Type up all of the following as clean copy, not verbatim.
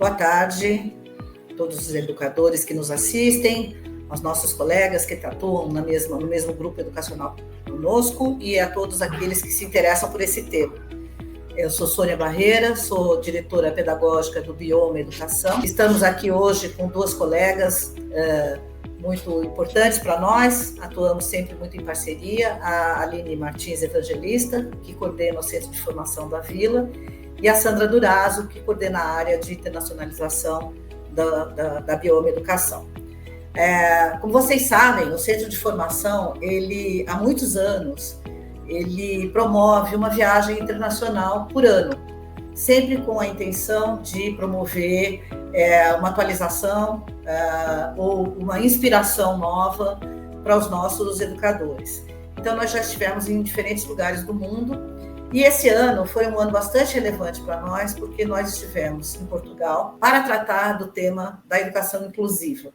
Boa tarde a todos os educadores que nos assistem, aos nossos colegas que atuam no mesmo grupo educacional conosco e a todos aqueles que se interessam por esse tema. Eu sou Sônia Barreira, sou diretora pedagógica do Bioma Educação. Estamos aqui hoje com duas colegas muito importantes para nós, atuamos sempre muito em parceria, a Aline Martins Evangelista, que coordena o Centro de Formação da Vila, e a Sandra Durazo, que coordena a área de internacionalização da Bioma Educação. Como vocês sabem, o Centro de Formação, há muitos anos, ele promove uma viagem internacional por ano, sempre com a intenção de promover uma atualização ou uma inspiração nova para os nossos educadores. Então, nós já estivemos em diferentes lugares do mundo e esse ano foi um ano bastante relevante para nós, porque nós estivemos em Portugal para tratar do tema da educação inclusiva.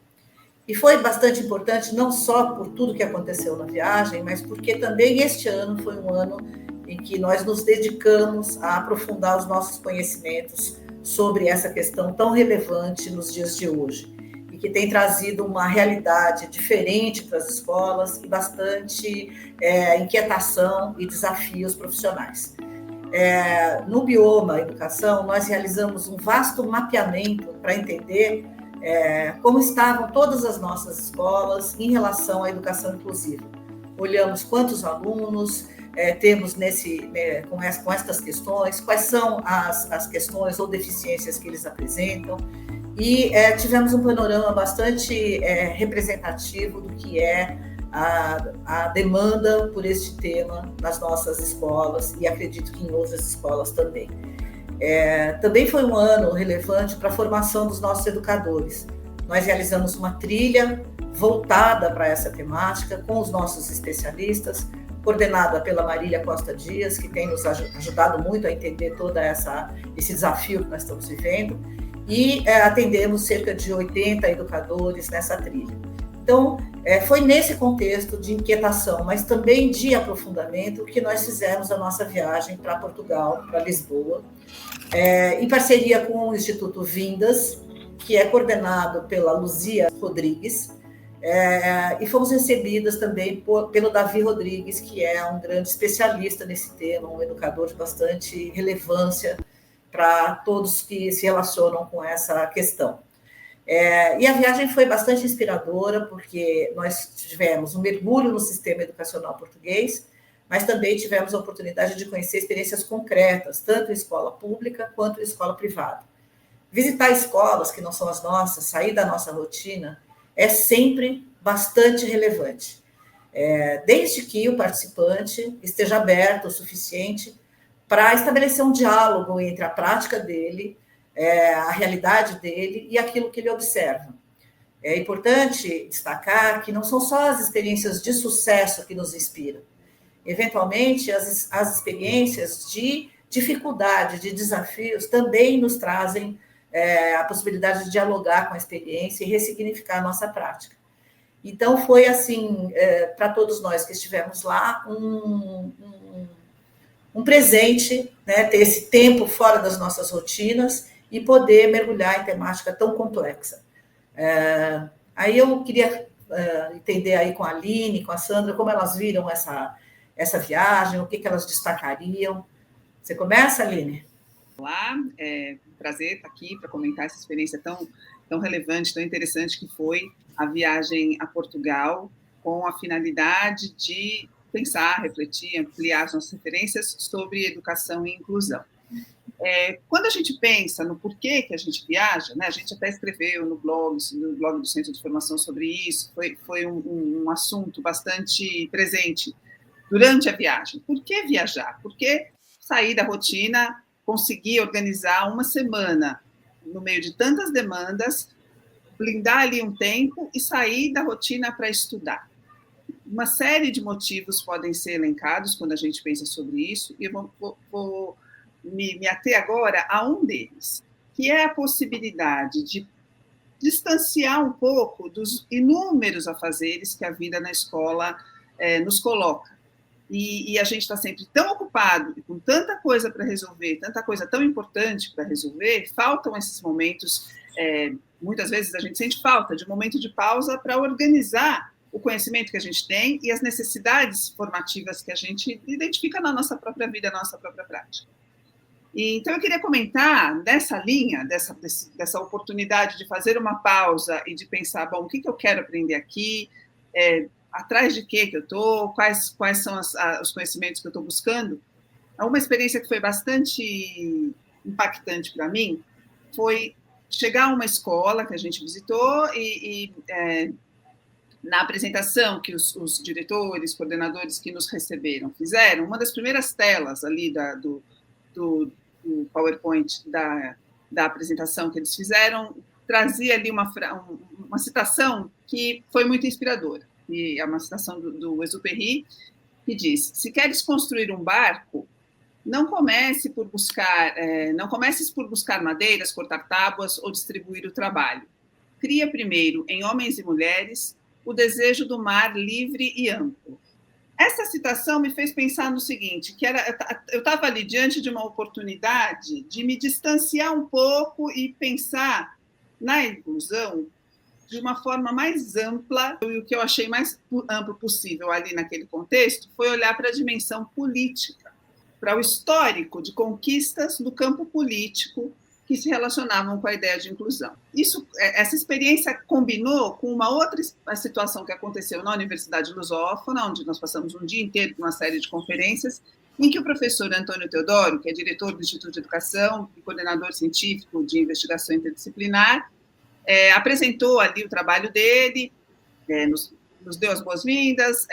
E foi bastante importante, não só por tudo que aconteceu na viagem, mas porque também este ano foi um ano em que nós nos dedicamos a aprofundar os nossos conhecimentos sobre essa questão tão relevante nos dias de hoje, e que tem trazido uma realidade diferente para as escolas e bastante inquietação e desafios profissionais. No Bioma Educação, nós realizamos um vasto mapeamento para entender como estavam todas as nossas escolas em relação à educação inclusiva. Olhamos quantos alunos temos com estas questões, quais são as questões ou deficiências que eles apresentam, e tivemos um panorama bastante representativo do que é a demanda por este tema nas nossas escolas, e acredito que em outras escolas também. Também foi um ano relevante para a formação dos nossos educadores. Nós realizamos uma trilha voltada para essa temática com os nossos especialistas, coordenada pela Marília Costa Dias, que tem nos ajudado muito a entender todo esse desafio que nós estamos vivendo, e atendemos cerca de 80 educadores nessa trilha. Então, foi nesse contexto de inquietação, mas também de aprofundamento, que nós fizemos a nossa viagem para Portugal, para Lisboa, em parceria com o Instituto Vindas, que é coordenado pela Luzia Rodrigues, e fomos recebidas também pelo Davi Rodrigues, que é um grande especialista nesse tema, um educador de bastante relevância para todos que se relacionam com essa questão. E a viagem foi bastante inspiradora, porque nós tivemos um mergulho no sistema educacional português, mas também tivemos a oportunidade de conhecer experiências concretas, tanto em escola pública quanto em escola privada. Visitar escolas que não são as nossas, sair da nossa rotina, é sempre bastante relevante, desde que o participante esteja aberto o suficiente para estabelecer um diálogo entre a prática dele, a realidade dele e aquilo que ele observa. É importante destacar que não são só as experiências de sucesso que nos inspiram. Eventualmente, as experiências de dificuldade, de desafios, também nos trazem a possibilidade de dialogar com a experiência e ressignificar a nossa prática. Então, foi assim, para todos nós que estivemos lá, um presente, né, ter esse tempo fora das nossas rotinas e poder mergulhar em temática tão complexa. Aí eu queria entender aí com a Aline, com a Sandra, como elas viram essa viagem, o que elas destacariam. Você começa, Aline? Olá, é um prazer estar aqui para comentar essa experiência tão relevante, tão interessante que foi a viagem a Portugal, com a finalidade de pensar, refletir, ampliar as nossas referências sobre educação e inclusão. Quando a gente pensa no porquê que a gente viaja, né, a gente até escreveu no blog do Centro de Formação sobre isso, foi um assunto bastante presente durante a viagem. Por que viajar? Por que sair da rotina, conseguir organizar uma semana no meio de tantas demandas, blindar ali um tempo e sair da rotina para estudar? Uma série de motivos podem ser elencados quando a gente pensa sobre isso, e eu vou me ater agora a um deles, que é a possibilidade de distanciar um pouco dos inúmeros afazeres que a vida na escola nos coloca. e a gente está sempre tão ocupado e com tanta coisa para resolver, tanta coisa tão importante para resolver, faltam esses momentos, muitas vezes a gente sente falta de um momento de pausa para organizar o conhecimento que a gente tem e as necessidades formativas que a gente identifica na nossa própria vida, na nossa própria prática. E, então, eu queria comentar dessa linha, dessa oportunidade de fazer uma pausa e de pensar, bom, o que eu quero aprender aqui, atrás de que eu estou, quais são os conhecimentos que eu estou buscando. Uma experiência que foi bastante impactante para mim foi chegar a uma escola que a gente visitou e na apresentação que os diretores, coordenadores que nos receberam fizeram, uma das primeiras telas ali do PowerPoint da apresentação que eles fizeram trazia ali uma citação que foi muito inspiradora. E é uma citação do Exupéry, que diz: se queres construir um barco, não comeces por buscar madeiras, cortar tábuas ou distribuir o trabalho. Cria primeiro, em homens e mulheres, o desejo do mar livre e amplo. Essa citação me fez pensar no seguinte, que eu estava ali diante de uma oportunidade de me distanciar um pouco e pensar na inclusão de uma forma mais ampla, e o que eu achei mais amplo possível ali naquele contexto foi olhar para a dimensão política, para o histórico de conquistas do campo político que se relacionavam com a ideia de inclusão. Essa experiência combinou com uma outra situação que aconteceu na Universidade Lusófona, onde nós passamos um dia inteiro com uma série de conferências, em que o professor Antônio Teodoro, que é diretor do Instituto de Educação e coordenador científico de investigação interdisciplinar, apresentou ali o trabalho dele, nos deu as boas-vindas,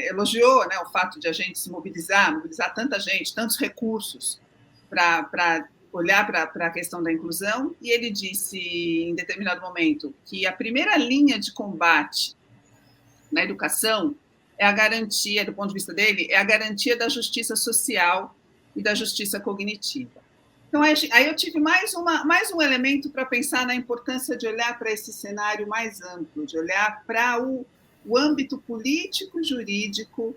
elogiou, né, o fato de a gente se mobilizar tanta gente, tantos recursos para olhar para a questão da inclusão, e ele disse, em determinado momento, que a primeira linha de combate na educação é a garantia, do ponto de vista dele, é a garantia da justiça social e da justiça cognitiva. Então, aí eu tive mais um elemento para pensar na importância de olhar para esse cenário mais amplo, de olhar para o âmbito político e jurídico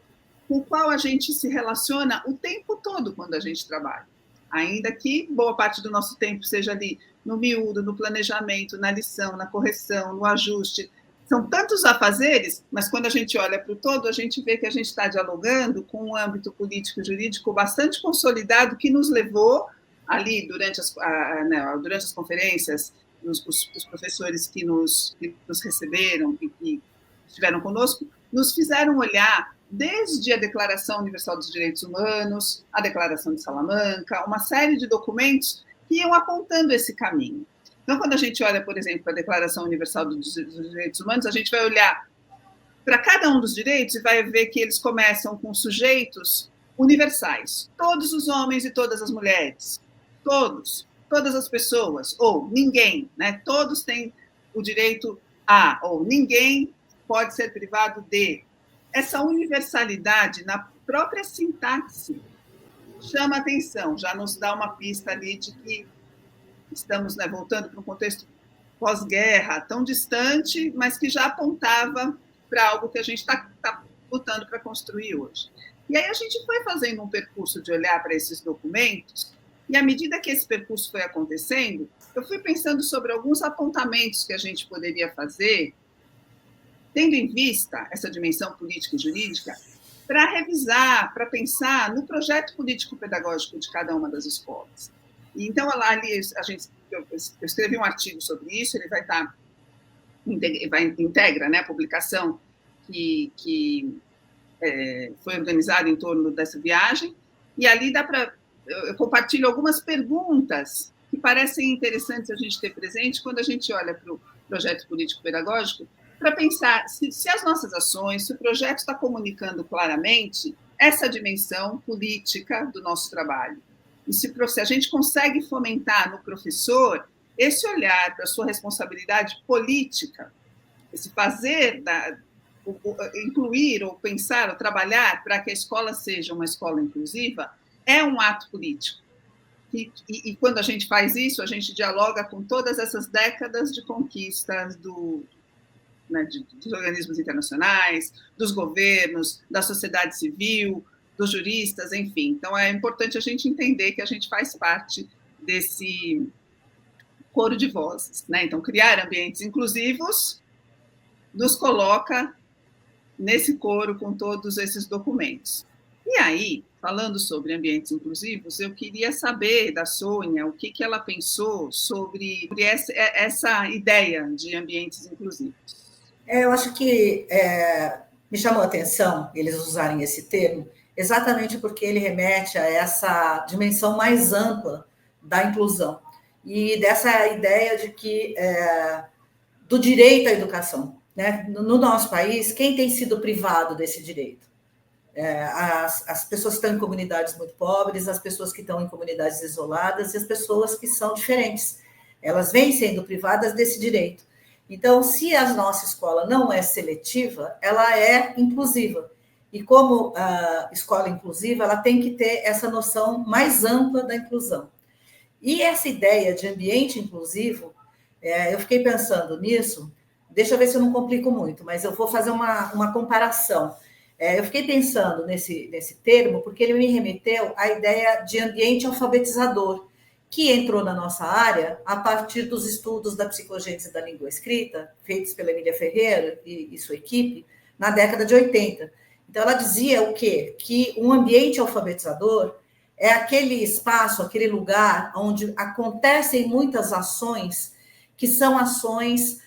com o qual a gente se relaciona o tempo todo quando a gente trabalha. Ainda que boa parte do nosso tempo seja ali no miúdo, no planejamento, na lição, na correção, no ajuste. São tantos afazeres, mas quando a gente olha para o todo, a gente vê que a gente está dialogando com um âmbito político e jurídico bastante consolidado que nos levou ali, durante as conferências, os professores que nos receberam e que estiveram conosco, nos fizeram olhar desde a Declaração Universal dos Direitos Humanos, a Declaração de Salamanca, uma série de documentos que iam apontando esse caminho. Então, quando a gente olha, por exemplo, para a Declaração Universal dos Direitos Humanos, a gente vai olhar para cada um dos direitos e vai ver que eles começam com sujeitos universais, todos os homens e todas as mulheres, todas as pessoas, ou ninguém, né? Todos têm o direito a, ou ninguém pode ser privado de. Essa universalidade na própria sintaxe chama atenção, já nos dá uma pista ali de que estamos, né, voltando para um contexto pós-guerra, tão distante, mas que já apontava para algo que a gente está lutando para construir hoje. E aí a gente foi fazendo um percurso de olhar para esses documentos, e à medida que esse percurso foi acontecendo, eu fui pensando sobre alguns apontamentos que a gente poderia fazer, tendo em vista essa dimensão política e jurídica, para revisar, para pensar no projeto político-pedagógico de cada uma das escolas. E então, ali, eu escrevi um artigo sobre isso, ele integra, né, a publicação que foi organizada em torno dessa viagem, e ali eu compartilho algumas perguntas que parecem interessantes a gente ter presente quando a gente olha para o projeto político-pedagógico, para pensar se as nossas ações, se o projeto está comunicando claramente essa dimensão política do nosso trabalho. E se a gente consegue fomentar no professor esse olhar para a sua responsabilidade política, esse fazer, incluir ou pensar ou trabalhar para que a escola seja uma escola inclusiva, é um ato político. E quando a gente faz isso, a gente dialoga com todas essas décadas de conquistas dos organismos internacionais, dos governos, da sociedade civil, dos juristas, enfim. Então, é importante a gente entender que a gente faz parte desse coro de vozes, né? Então, criar ambientes inclusivos nos coloca nesse coro com todos esses documentos. E aí, falando sobre ambientes inclusivos, eu queria saber da Sônia o que ela pensou sobre essa ideia de ambientes inclusivos. Eu acho que me chamou a atenção eles usarem esse termo, exatamente porque ele remete a essa dimensão mais ampla da inclusão e dessa ideia de que do direito à educação, né? No nosso país, quem tem sido privado desse direito? As pessoas que estão em comunidades muito pobres, as pessoas que estão em comunidades isoladas e as pessoas que são diferentes. Elas vêm sendo privadas desse direito. Então, se a nossa escola não é seletiva, ela é inclusiva. E como a escola inclusiva, ela tem que ter essa noção mais ampla da inclusão. E essa ideia de ambiente inclusivo, eu fiquei pensando nisso, deixa eu ver se eu não complico muito, mas eu vou fazer uma comparação. Eu fiquei pensando nesse termo, porque ele me remeteu à ideia de ambiente alfabetizador, que entrou na nossa área a partir dos estudos da psicogênese da língua escrita, feitos pela Emília Ferreira e sua equipe, na década de 80. Então, ela dizia o quê? Que um ambiente alfabetizador é aquele espaço, aquele lugar onde acontecem muitas ações que são ações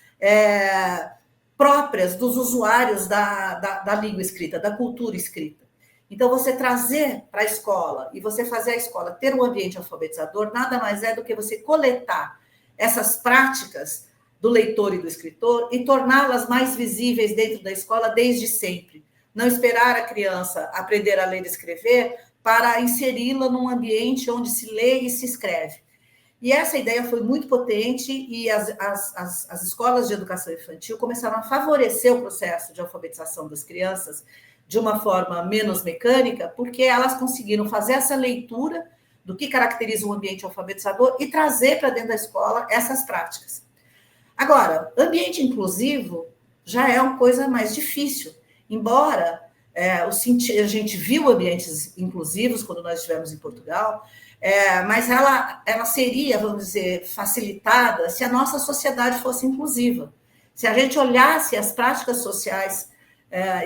próprias dos usuários da língua escrita, da cultura escrita. Então, você trazer para a escola e você fazer a escola ter um ambiente alfabetizador nada mais é do que você coletar essas práticas do leitor e do escritor e torná-las mais visíveis dentro da escola desde sempre. Não esperar a criança aprender a ler e escrever para inseri-la num ambiente onde se lê e se escreve. E essa ideia foi muito potente e as escolas de educação infantil começaram a favorecer o processo de alfabetização das crianças de uma forma menos mecânica, porque elas conseguiram fazer essa leitura do que caracteriza um ambiente alfabetizador e trazer para dentro da escola essas práticas. Agora, ambiente inclusivo já é uma coisa mais difícil, embora a gente viu ambientes inclusivos quando nós estivemos em Portugal, mas ela seria, vamos dizer, facilitada se a nossa sociedade fosse inclusiva, se a gente olhasse as práticas sociais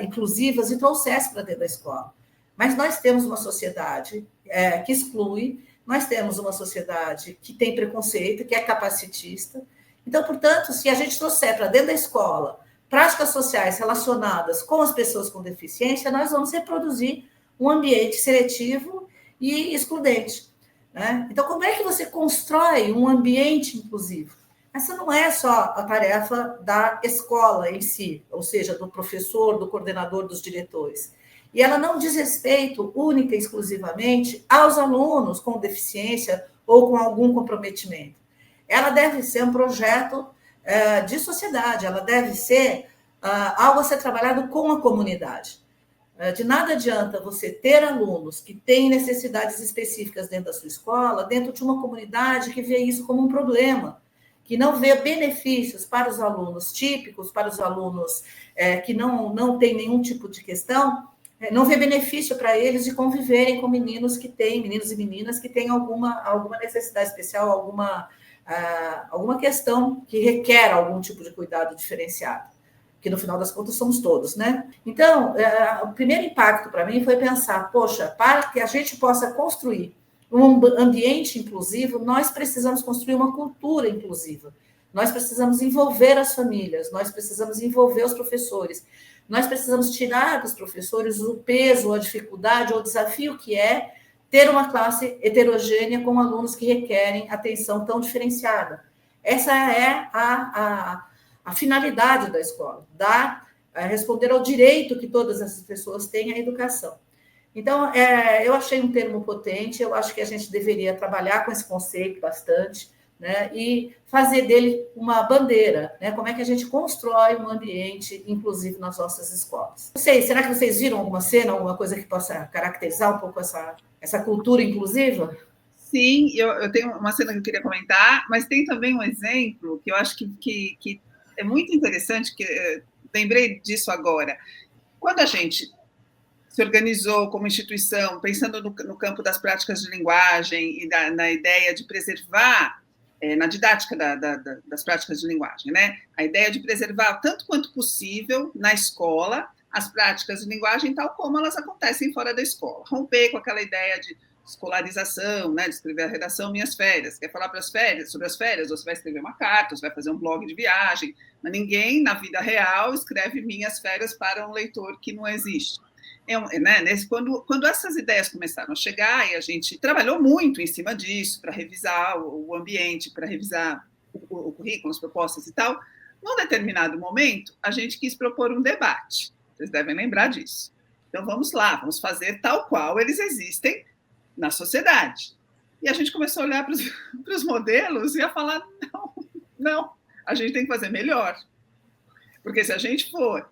inclusivas e trouxesse para dentro da escola. Mas nós temos uma sociedade que exclui, nós temos uma sociedade que tem preconceito, que é capacitista. Então, portanto, se a gente trouxer para dentro da escola práticas sociais relacionadas com as pessoas com deficiência, nós vamos reproduzir um ambiente seletivo e excludente. Né? Então, como é que você constrói um ambiente inclusivo? Essa não é só a tarefa da escola em si, ou seja, do professor, do coordenador, dos diretores. E ela não diz respeito única e exclusivamente aos alunos com deficiência ou com algum comprometimento. Ela deve ser um projeto de sociedade, ela deve ser algo a ser trabalhado com a comunidade. De nada adianta você ter alunos que têm necessidades específicas dentro da sua escola, dentro de uma comunidade que vê isso como um problema, que não vê benefícios para os alunos típicos, para os alunos que não têm nenhum tipo de questão, não vê benefício para eles de conviverem com meninos e meninas que têm alguma necessidade especial, alguma questão que requer algum tipo de cuidado diferenciado, que no final das contas somos todos, né? Então, o primeiro impacto para mim foi pensar, poxa, para que a gente possa construir um ambiente inclusivo, nós precisamos construir uma cultura inclusiva, nós precisamos envolver as famílias, nós precisamos envolver os professores, nós precisamos tirar dos professores o peso, a dificuldade ou o desafio que é ter uma classe heterogênea com alunos que requerem atenção tão diferenciada. Essa é a finalidade da escola, responder ao direito que todas essas pessoas têm à educação. Então, eu achei um termo potente, eu acho que a gente deveria trabalhar com esse conceito bastante, né, e fazer dele uma bandeira, né, como é que a gente constrói um ambiente inclusivo nas nossas escolas. Não sei, será que vocês viram alguma cena, alguma coisa que possa caracterizar um pouco essa cultura inclusiva? Sim, eu tenho uma cena que eu queria comentar, mas tem também um exemplo que eu acho que é muito interessante, que lembrei disso agora. Quando a gente se organizou como instituição, pensando no campo das práticas de linguagem e na ideia de preservar, na didática das práticas de linguagem, né? A ideia de preservar, tanto quanto possível, na escola, as práticas de linguagem tal como elas acontecem fora da escola. Romper com aquela ideia de escolarização, né, de escrever a redação Minhas Férias. Quer falar sobre as férias? Você vai escrever uma carta, você vai fazer um blog de viagem, mas ninguém, na vida real, escreve Minhas Férias para um leitor que não existe. Né, quando essas ideias começaram a chegar, e a gente trabalhou muito em cima disso, para revisar o ambiente, para revisar o currículo, as propostas e tal, num determinado momento, a gente quis propor um debate. Vocês devem lembrar disso. Então, vamos lá, vamos fazer tal qual eles existem na sociedade. E a gente começou a olhar para os modelos e a falar, não, a gente tem que fazer melhor. Porque se a gente for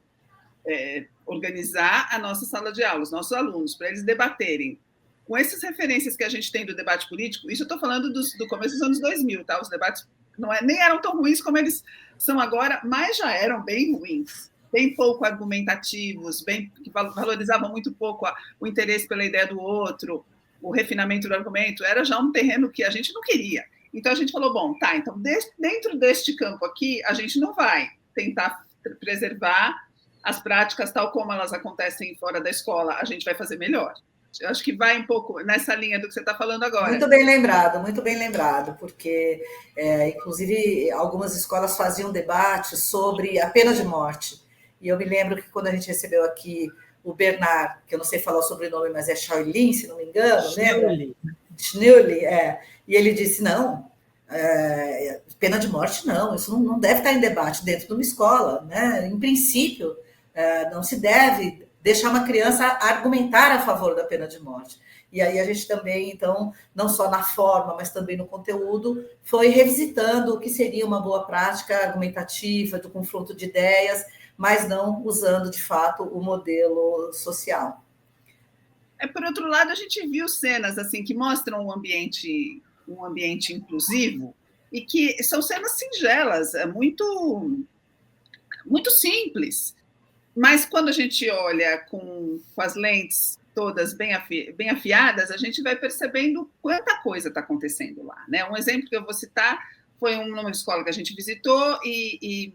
organizar a nossa sala de aula, os nossos alunos, para eles debaterem com essas referências que a gente tem do debate político, isso eu estou falando do começo dos anos 2000, tá? Os debates nem eram tão ruins como eles são agora, mas já eram bem ruins, bem pouco argumentativos, que valorizavam muito pouco o interesse pela ideia do outro, o refinamento do argumento, era já um terreno que a gente não queria. Então, a gente falou, bom, tá, então, dentro deste campo aqui, a gente não vai tentar preservar as práticas tal como elas acontecem fora da escola, a gente vai fazer melhor. Eu acho que vai um pouco nessa linha do que você está falando agora. Muito bem lembrado, porque, inclusive, algumas escolas faziam debate sobre a pena de morte. E eu me lembro que quando a gente recebeu aqui o Bernard, que eu não sei falar o sobrenome, mas é Shaolin, se não me engano, Schnulli, e ele disse, não, pena de morte não, isso não deve estar em debate dentro de uma escola, né? Em princípio, não se deve deixar uma criança argumentar a favor da pena de morte. E aí a gente também, então, não só na forma, mas também no conteúdo, foi revisitando o que seria uma boa prática argumentativa, do confronto de ideias, mas não usando, de fato, o modelo social. Por outro lado, a gente viu cenas assim que mostram um ambiente inclusivo e que são cenas singelas, muito simples. Mas quando a gente olha com as lentes todas bem afiadas, a gente vai percebendo quanta coisa está acontecendo lá, né? Um exemplo que eu vou citar foi numa escola que a gente visitou e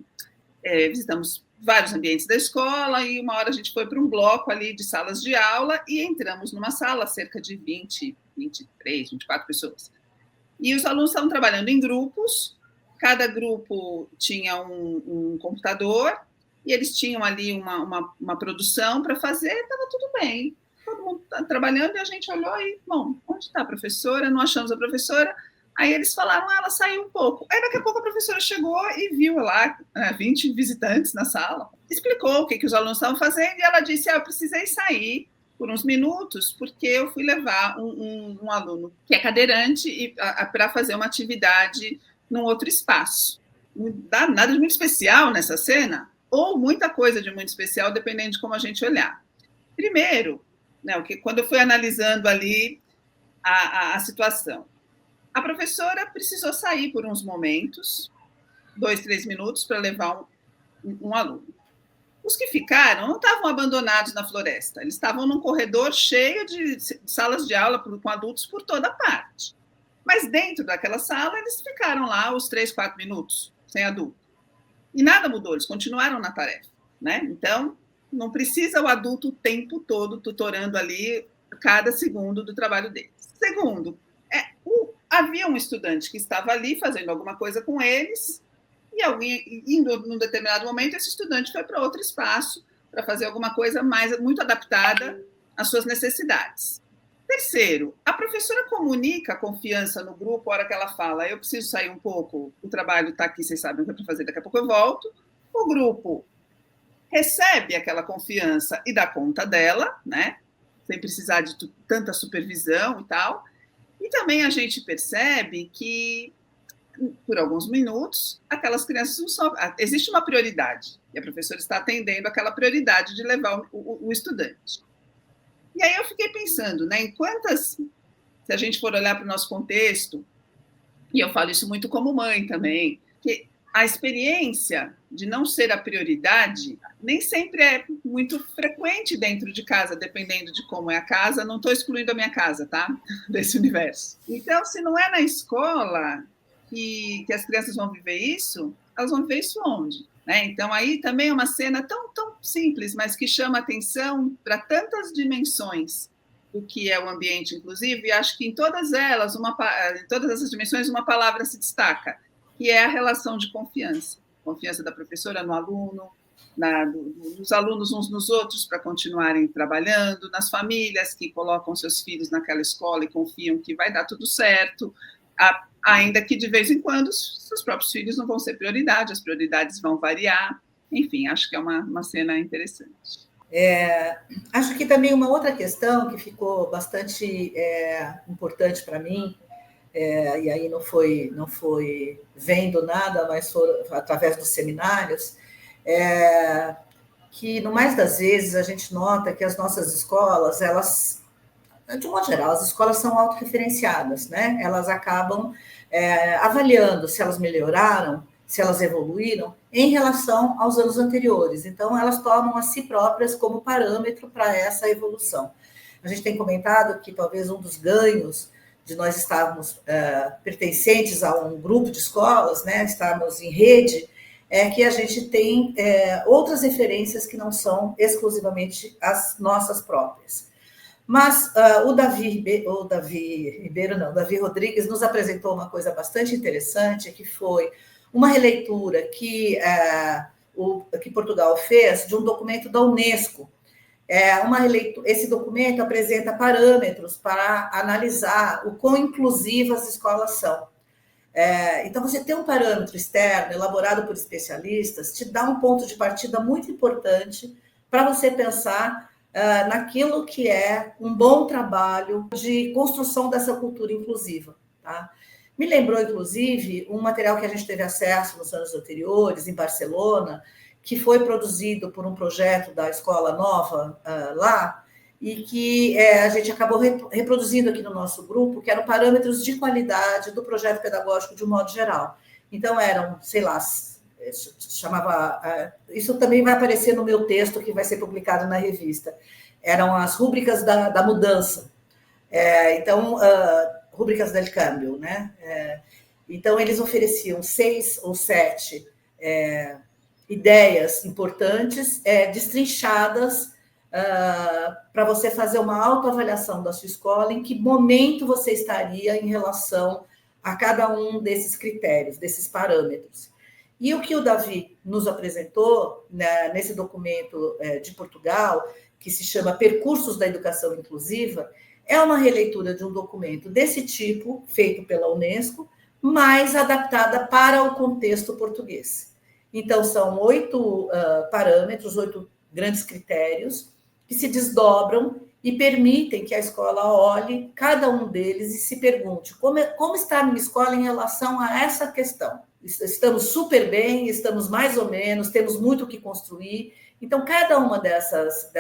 visitamos vários ambientes da escola, e uma hora a gente foi para um bloco ali de salas de aula e entramos numa sala, cerca de 20, 23, 24 pessoas. E os alunos estavam trabalhando em grupos, cada grupo tinha um computador, e eles tinham ali uma produção para fazer, estava tudo bem. Todo mundo trabalhando, e a gente olhou e, bom, onde está a professora? Não achamos a professora. Aí eles falaram, ela saiu um pouco. Aí daqui a pouco a professora chegou e viu lá 20 visitantes na sala, explicou o que os alunos estavam fazendo, e ela disse, eu precisei sair por uns minutos, porque eu fui levar um aluno que é cadeirante para fazer uma atividade num outro espaço. Não dá nada de muito especial nessa cena, ou muita coisa de muito especial, dependendo de como a gente olhar. Primeiro, né, quando eu fui analisando ali a situação, a professora precisou sair por uns momentos, 2, 3 minutos, para levar um aluno. Os que ficaram não estavam abandonados na floresta, eles estavam num corredor cheio de salas de aula com adultos por toda parte. Mas dentro daquela sala, eles ficaram lá os 3, 4 minutos, sem adulto. E nada mudou, eles continuaram na tarefa, né? Então, não precisa o adulto o tempo todo tutorando ali cada segundo do trabalho deles. Segundo, havia um estudante que estava ali fazendo alguma coisa com eles, e alguém, indo num determinado momento, esse estudante foi para outro espaço para fazer alguma coisa muito adaptada às suas necessidades. Terceiro, a professora comunica a confiança no grupo a hora que ela fala, eu preciso sair um pouco, o trabalho está aqui, vocês sabem o que é para fazer, daqui a pouco eu volto. O grupo recebe aquela confiança e dá conta dela, né? Sem precisar de tanta supervisão e tal. E também a gente percebe que, por alguns minutos, aquelas crianças não só... Existe uma prioridade, e a professora está atendendo aquela prioridade de levar o estudante. E aí eu fiquei pensando, né, em quantas... Se a gente for olhar para o nosso contexto, e eu falo isso muito como mãe também, que a experiência de não ser a prioridade nem sempre é muito frequente dentro de casa, dependendo de como é a casa. Não estou excluindo a minha casa, tá? Desse universo. Então, se não é na escola que as crianças vão viver isso, elas vão viver isso onde? Né? Então, aí também é uma cena tão simples, mas que chama atenção para tantas dimensões do que é o ambiente inclusivo, e acho que em todas elas, em todas essas dimensões, uma palavra se destaca, que é a relação de confiança. Confiança da professora no aluno, dos alunos uns nos outros para continuarem trabalhando, nas famílias que colocam seus filhos naquela escola e confiam que vai dar tudo certo, ainda que de vez em quando seus próprios filhos não vão ser prioridade, as prioridades vão variar. Enfim, acho que é uma cena interessante. Acho que também uma outra questão que ficou bastante importante para mim, e aí não foi vendo nada, mas foi através dos seminários, que, no mais das vezes, a gente nota que as nossas escolas, elas, de modo geral, as escolas são autorreferenciadas, né? Elas acabam avaliando se elas melhoraram, se elas evoluíram em relação aos anos anteriores. Então, elas tomam a si próprias como parâmetro para essa evolução. A gente tem comentado que talvez um dos ganhos de nós estarmos pertencentes a um grupo de escolas, né, estarmos em rede, é que a gente tem outras referências que não são exclusivamente as nossas próprias. Mas o Davi Rodrigues nos apresentou uma coisa bastante interessante, que foi uma releitura que Portugal fez de um documento da Unesco. Esse documento apresenta parâmetros para analisar o quão inclusivas as escolas são. Então, você ter um parâmetro externo, elaborado por especialistas, te dá um ponto de partida muito importante para você pensar naquilo que é um bom trabalho de construção dessa cultura inclusiva. Tá? Me lembrou, inclusive, um material que a gente teve acesso nos anos anteriores, em Barcelona, que foi produzido por um projeto da Escola Nova lá, e que a gente acabou reproduzindo aqui no nosso grupo, que eram parâmetros de qualidade do projeto pedagógico de um modo geral. Então, eram, sei lá, isso também vai aparecer no meu texto, que vai ser publicado na revista, eram as rúbricas da mudança. Então, rúbricas del cambio, né? Então, eles ofereciam 6 ou 7 ideias importantes, destrinchadas, para você fazer uma autoavaliação da sua escola, em que momento você estaria em relação a cada um desses critérios, desses parâmetros. E o que o Davi nos apresentou, né, nesse documento de Portugal, que se chama Percursos da Educação Inclusiva, é uma releitura de um documento desse tipo, feito pela Unesco, mas adaptada para o contexto português. Então, são 8 parâmetros, 8 grandes critérios, que se desdobram e permitem que a escola olhe cada um deles e se pergunte como está a minha escola em relação a essa questão. Estamos super bem, estamos mais ou menos, temos muito o que construir. Então, cada uma dessas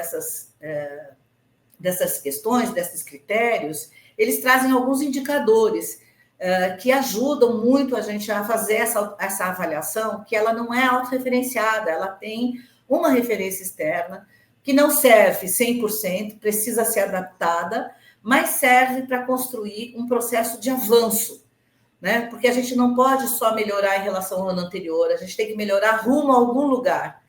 questões, desses critérios, eles trazem alguns indicadores que ajudam muito a gente a fazer essa avaliação, que ela não é autorreferenciada, ela tem uma referência externa, que não serve 100%, precisa ser adaptada, mas serve para construir um processo de avanço, né? Porque a gente não pode só melhorar em relação ao ano anterior, a gente tem que melhorar rumo a algum lugar.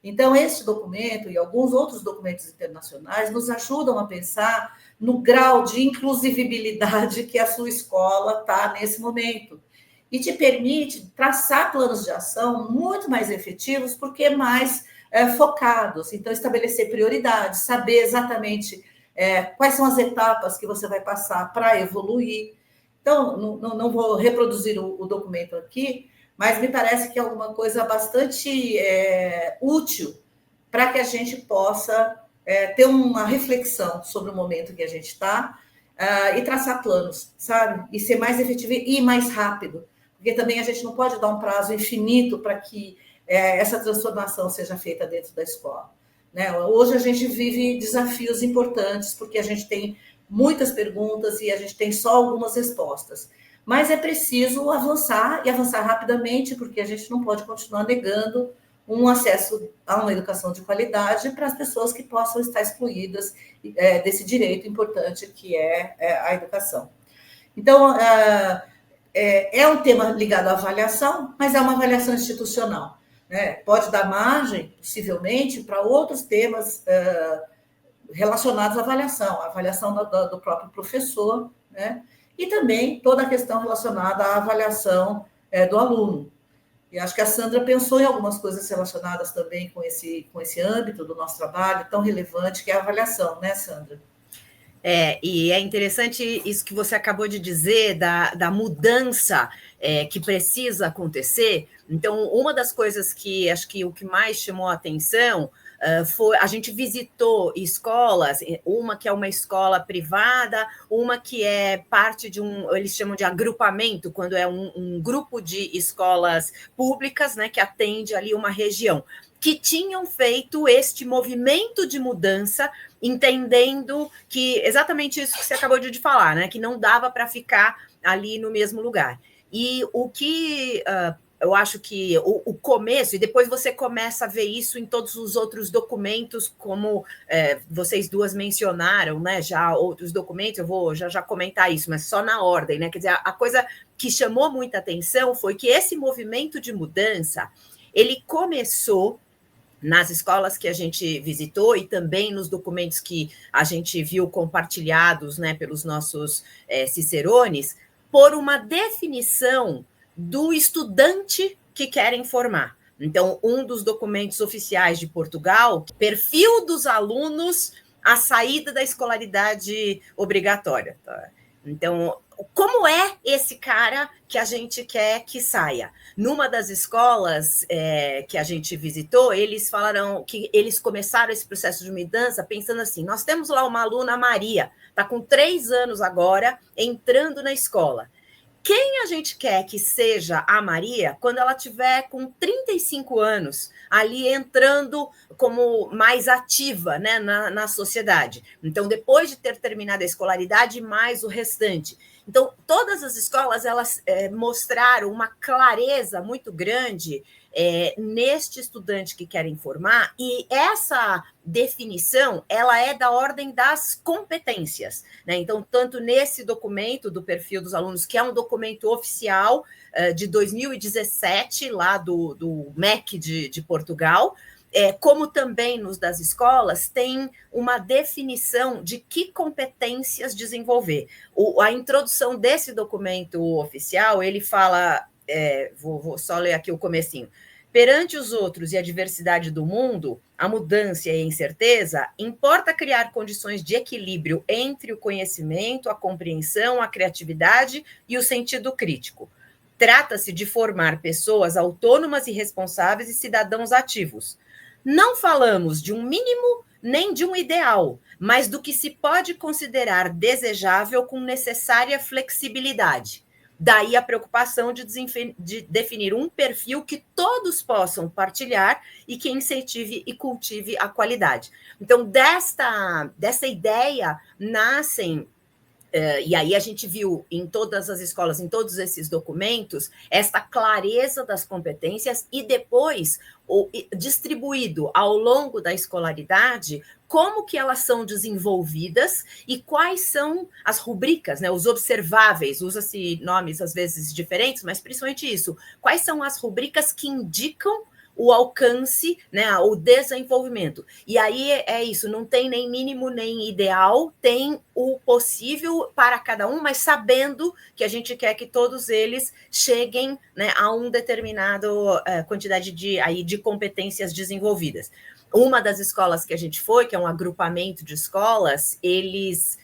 Então, este documento e alguns outros documentos internacionais nos ajudam a pensar no grau de inclusibilidade que a sua escola está nesse momento. E te permite traçar planos de ação muito mais efetivos, porque mais focados. Então, estabelecer prioridades, saber exatamente quais são as etapas que você vai passar para evoluir. Então, não vou reproduzir o documento aqui, mas me parece que é alguma coisa bastante útil para que a gente possa ter uma reflexão sobre o momento que a gente está e traçar planos, sabe? E ser mais efetivo e ir mais rápido, porque também a gente não pode dar um prazo infinito para que essa transformação seja feita dentro da escola. Né? Hoje a gente vive desafios importantes, porque a gente tem muitas perguntas e a gente tem só algumas respostas. mas é preciso avançar, e avançar rapidamente, porque a gente não pode continuar negando um acesso a uma educação de qualidade para as pessoas que possam estar excluídas desse direito importante que é a educação. Então, é um tema ligado à avaliação, mas é uma avaliação institucional, né? Pode dar margem, possivelmente, para outros temas relacionados à avaliação do próprio professor, né? E também toda a questão relacionada à avaliação do aluno. E acho que a Sandra pensou em algumas coisas relacionadas também com esse âmbito do nosso trabalho tão relevante que é a avaliação, né, Sandra? E é interessante isso que você acabou de dizer, da mudança que precisa acontecer. Então, uma das coisas que acho que o que mais chamou a atenção foi a gente visitou escolas, uma que é uma escola privada, uma que é parte de eles chamam de agrupamento, quando é um grupo de escolas públicas, né, que atende ali uma região, que tinham feito este movimento de mudança, entendendo que exatamente isso que você acabou de falar, né, que não dava para ficar ali no mesmo lugar. E o que eu acho que o começo, e depois você começa a ver isso em todos os outros documentos, como vocês duas mencionaram, né, já outros documentos, eu vou já comentar isso, mas só na ordem, né, quer dizer, a coisa que chamou muita atenção foi que esse movimento de mudança, ele começou nas escolas que a gente visitou e também nos documentos que a gente viu compartilhados, né, pelos nossos cicerones, por uma definição do estudante que querem formar. Então, um dos documentos oficiais de Portugal, perfil dos alunos à saída da escolaridade obrigatória. Tá? Então, como é esse cara que a gente quer que saia? Numa das escolas que a gente visitou, eles falaram que eles começaram esse processo de mudança pensando assim, nós temos lá uma aluna, Maria, está com 3 anos agora, entrando na escola. Quem a gente quer que seja a Maria quando ela tiver com 35 anos, ali entrando como mais ativa, né, na sociedade? Então, depois de ter terminado a escolaridade, mais o restante. Então, todas as escolas elas mostraram uma clareza muito grande neste estudante que querem formar, e essa definição ela é da ordem das competências, né? Então, tanto nesse documento do perfil dos alunos, que é um documento oficial de 2017, lá do MEC de Portugal, como também nos das escolas, tem uma definição de que competências desenvolver. A introdução desse documento oficial, ele fala, vou só ler aqui o comecinho, perante os outros e a diversidade do mundo, a mudança e a incerteza, importa criar condições de equilíbrio entre o conhecimento, a compreensão, a criatividade e o sentido crítico. Trata-se de formar pessoas autônomas e responsáveis e cidadãos ativos. Não falamos de um mínimo nem de um ideal, mas do que se pode considerar desejável com necessária flexibilidade. Daí a preocupação de definir um perfil que todos possam partilhar e que incentive e cultive a qualidade. Então, dessa ideia nascem... e aí a gente viu em todas as escolas, em todos esses documentos, esta clareza das competências e depois distribuído ao longo da escolaridade como que elas são desenvolvidas e quais são as rubricas, né, os observáveis, usa-se nomes às vezes diferentes, mas principalmente isso, quais são as rubricas que indicam o alcance, né, o desenvolvimento. E aí é isso, não tem nem mínimo nem ideal, tem o possível para cada um, mas sabendo que a gente quer que todos eles cheguem, né, a uma determinada quantidade de competências desenvolvidas. Uma das escolas que a gente foi, que é um agrupamento de escolas, eles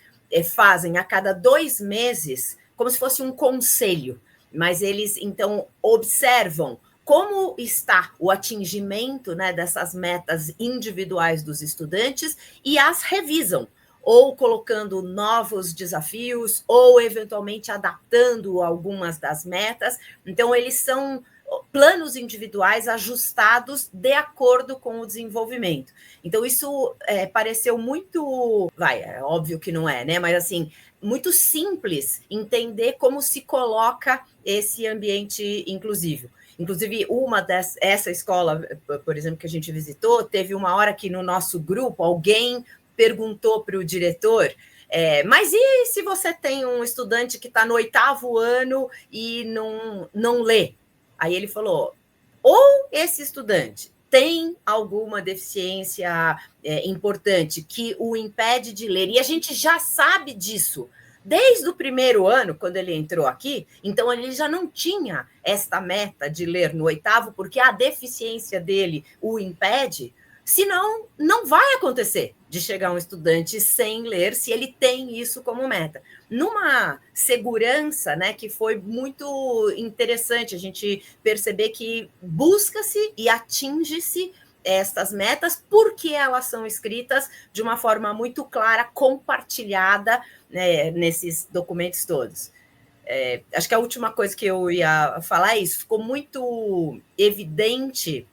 fazem a cada 2 meses, como se fosse um conselho, mas eles, então, observam como está o atingimento, né, dessas metas individuais dos estudantes e as revisam, ou colocando novos desafios, ou eventualmente adaptando algumas das metas. Então, eles são planos individuais ajustados de acordo com o desenvolvimento. Então, isso pareceu muito... é óbvio que não é, né? Mas, assim, muito simples entender como se coloca esse ambiente inclusivo. Inclusive, essa escola, por exemplo, que a gente visitou, teve uma hora que no nosso grupo alguém perguntou para o diretor, mas e se você tem um estudante que está no 8º ano e não lê? Aí ele falou, ou esse estudante tem alguma deficiência importante que o impede de ler, e a gente já sabe disso, desde o 1º ano, quando ele entrou aqui, então ele já não tinha esta meta de ler no 8º, porque a deficiência dele o impede, senão não vai acontecer de chegar um estudante sem ler, se ele tem isso como meta. Numa segurança, né, que foi muito interessante a gente perceber que busca-se e atinge-se estas metas, porque elas são escritas de uma forma muito clara, compartilhada, né, nesses documentos todos. Acho que a última coisa que eu ia falar é isso, ficou muito evidente,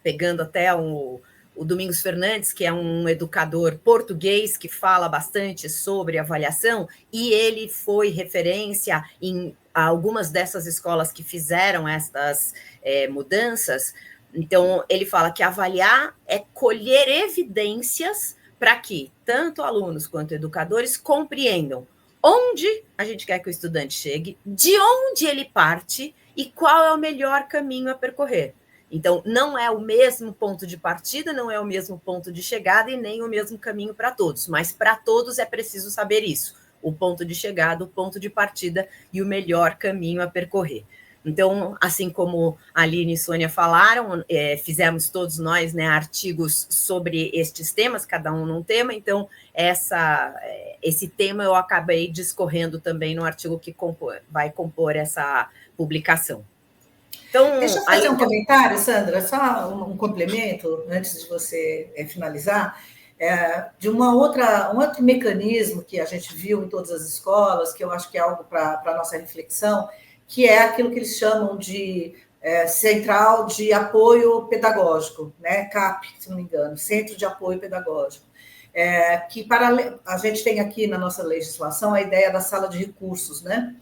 pegando até o Domingos Fernandes, que é um educador português que fala bastante sobre avaliação, e ele foi referência em algumas dessas escolas que fizeram essas mudanças. Então, ele fala que avaliar é colher evidências para que tanto alunos quanto educadores compreendam onde a gente quer que o estudante chegue, de onde ele parte e qual é o melhor caminho a percorrer. Então, não é o mesmo ponto de partida, não é o mesmo ponto de chegada e nem o mesmo caminho para todos, mas para todos é preciso saber isso, o ponto de chegada, o ponto de partida e o melhor caminho a percorrer. Então, assim como a Aline e Sônia falaram, fizemos todos nós, né, artigos sobre estes temas, cada um num tema, então esse tema eu acabei discorrendo também no artigo que vai compor essa publicação. Então, deixa eu fazer um comentário, Sandra, só um complemento, antes de você finalizar, de um outro mecanismo que a gente viu em todas as escolas, que eu acho que é algo para a nossa reflexão, que é aquilo que eles chamam de Central de Apoio Pedagógico, né? CAP, se não me engano, Centro de Apoio Pedagógico, que a gente tem aqui na nossa legislação a ideia da sala de recursos, né?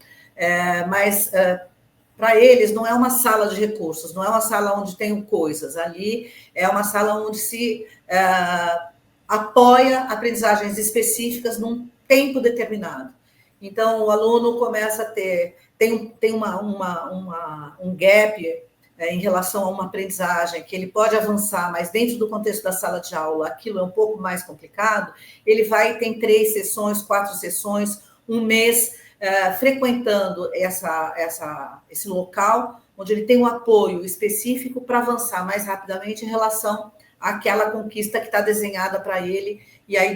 Mas para eles não é uma sala de recursos, não é uma sala onde tem coisas, ali é uma sala onde se apoia aprendizagens específicas num tempo determinado. Então, o aluno começa a tem um gap em relação a uma aprendizagem, que ele pode avançar, mas dentro do contexto da sala de aula, aquilo é um pouco mais complicado, ele tem 3 sessões, 4 sessões, um mês, frequentando esse local, onde ele tem um apoio específico para avançar mais rapidamente em relação àquela conquista que está desenhada para ele, e aí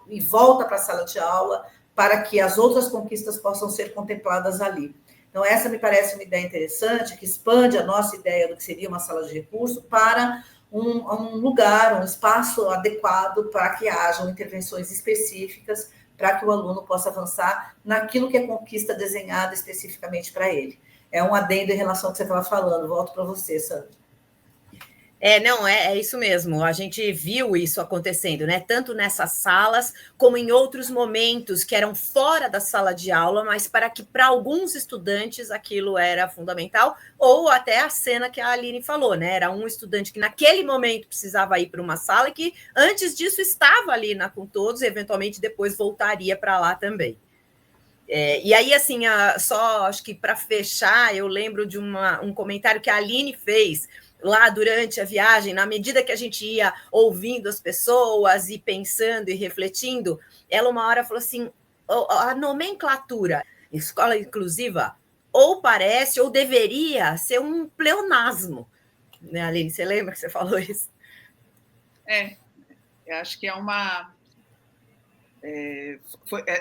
e volta para a sala de aula, para que as outras conquistas possam ser contempladas ali. Então, essa me parece uma ideia interessante, que expande a nossa ideia do que seria uma sala de recurso para um lugar, um espaço adequado para que hajam intervenções específicas para que o aluno possa avançar naquilo que é conquista desenhada especificamente para ele. É um adendo em relação ao que você estava falando. Volto para você, Sandra. Não, é isso mesmo. A gente viu isso acontecendo, né? Tanto nessas salas, como em outros momentos que eram fora da sala de aula, mas para alguns estudantes aquilo era fundamental, ou até a cena que a Aline falou, né? Era um estudante que naquele momento precisava ir para uma sala e que antes disso estava ali com todos, e eventualmente depois voltaria para lá também. E aí, assim, só acho que para fechar, eu lembro de um comentário que a Aline fez lá durante a viagem, na medida que a gente ia ouvindo as pessoas e pensando e refletindo, ela uma hora falou assim, a nomenclatura escola inclusiva ou parece ou deveria ser um pleonasmo, né, Aline? Você lembra que você falou isso? Eu acho que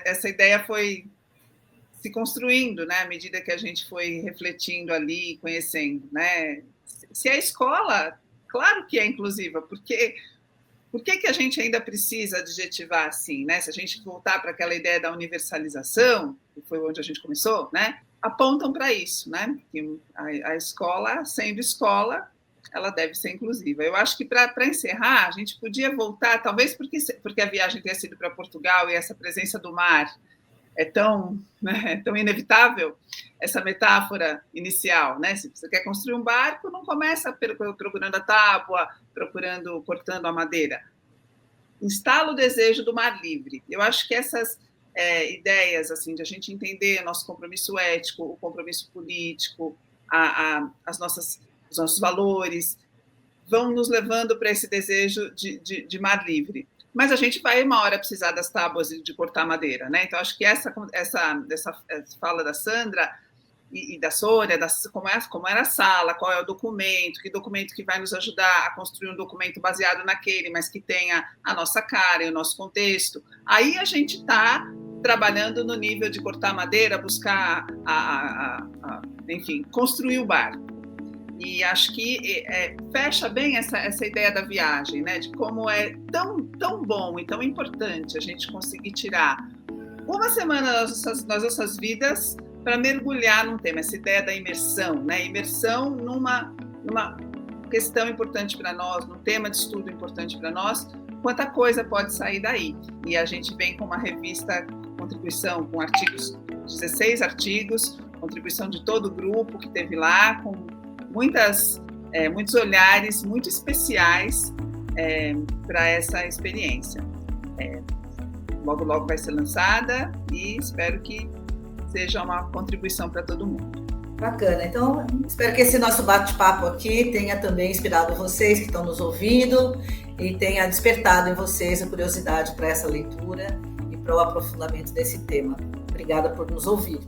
essa ideia foi se construindo, né, à medida que a gente foi refletindo ali, conhecendo, né? Se a escola, claro que é inclusiva, por que a gente ainda precisa adjetivar assim, né? Se a gente voltar para aquela ideia da universalização, que foi onde a gente começou, né? apontam para isso, né? Que a escola, sendo escola, ela deve ser inclusiva. Eu acho que, para encerrar, a gente podia voltar, talvez porque a viagem tenha sido para Portugal e essa presença do mar é tão, né, tão inevitável, essa metáfora inicial, né? Se você quer construir um barco, não começa procurando a tábua, cortando a madeira. Instala o desejo do mar livre. Eu acho que essas ideias assim de a gente entender nosso compromisso ético, o compromisso político, os nossos valores, vão nos levando para esse desejo de mar livre. Mas a gente vai uma hora precisar das tábuas de cortar madeira, né? Então acho que essa fala da Sandra e da Sônia, como era a sala, qual é o documento, que documento que vai nos ajudar a construir um documento baseado naquele, mas que tenha a nossa cara e o nosso contexto. Aí a gente está trabalhando no nível de cortar madeira, buscar, enfim, construir o barco. E acho que fecha bem essa ideia da viagem, né? De como é tão bom e tão importante a gente conseguir tirar uma semana das nossas vidas para mergulhar num tema, essa ideia da imersão, né? Imersão numa questão importante para nós, num tema de estudo importante para nós, quanta coisa pode sair daí. E a gente vem com uma revista, contribuição com artigos, 16 artigos, contribuição de todo o grupo que teve lá, com muitos olhares muito especiais para essa experiência. Logo, logo vai ser lançada e espero que seja uma contribuição para todo mundo. Bacana. Então, espero que esse nosso bate-papo aqui tenha também inspirado vocês que estão nos ouvindo e tenha despertado em vocês a curiosidade para essa leitura e para o aprofundamento desse tema. Obrigada por nos ouvir.